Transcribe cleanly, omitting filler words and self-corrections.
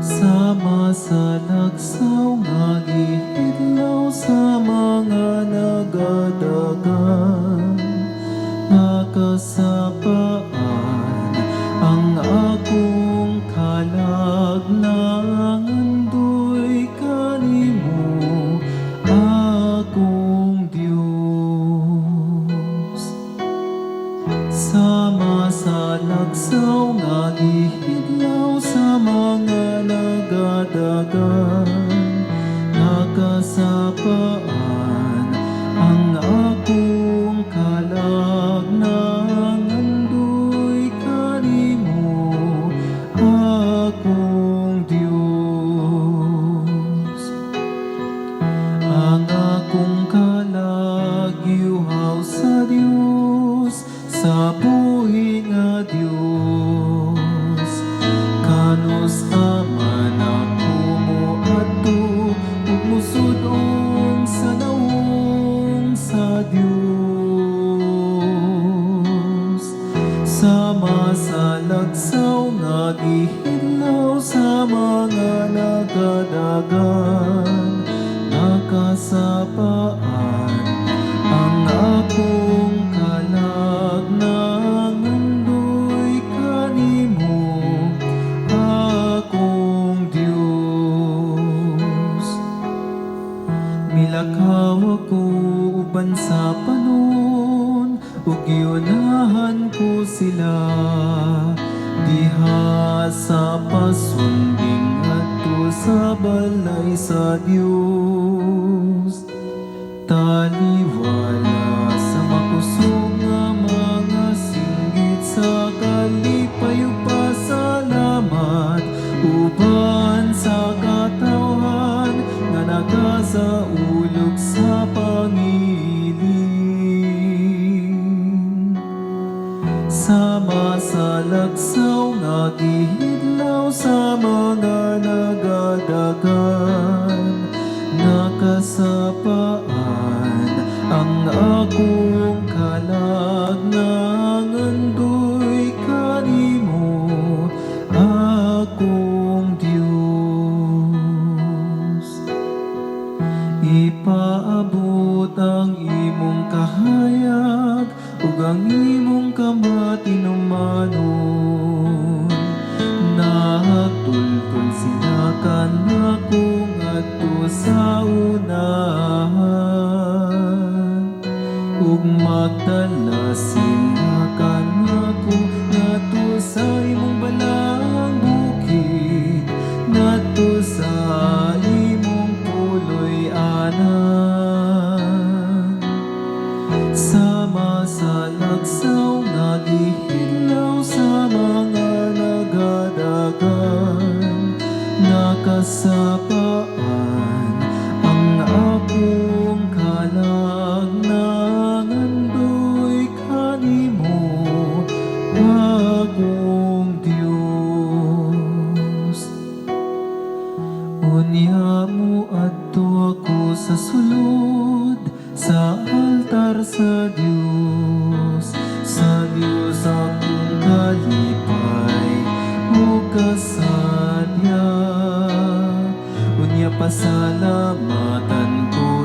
Sama sa lagsaw nga gihidlaw sa mga nagadagan, nakasapaan ang akong kalag nangandoy kanimo, akong Dios. Sama sa lagsaw nga gihidlaw sa mga nagadagan, nakasapaan ang akong kalag nangandoy kanimo, akong Dios. Ang akong kalag giuhaw sa Dios, sa buhi nga Dios. Kanos aman ako moadto ug musud-on sa naong sa Dios. Sama sa lagsaw nga gihidlaw sa mga nagadagan, nakasapaan ang akong kalag nangandoy kanimo, akong Dios. Milakaw ako uban sa panon, ug giunahan ko sila diha sa pasunding adto sa balay sa Dios. Taliwala sa makusog nga mga singgit, sa kalipay ug pasalamat uban sa katawhan nga nagasaulog sa pangiling. Sama sa lagsaw nga gihidlaw sa mga nagadagan, nakasapaan ang akong kalag nangandoy kanimo, akong Dios. Ipaabot ang imong kahayag ug ang imong kamatinumanon, nagtultol sila kanako ngadto sa unahan, ug magdala sila kanako ngadto sa imong balang bukid, ngadto sa imong puloy anan. Sama sa lagsaw nga gihidlaw sa mga nagadagan, nakasapaan ang akong kalag nangandoy kanimo, akong Dios. Unya mo adto ako sa sulod, sa altar sa Dios, sa Dios akong kalipay o kasadya. Unya pasalamatan ko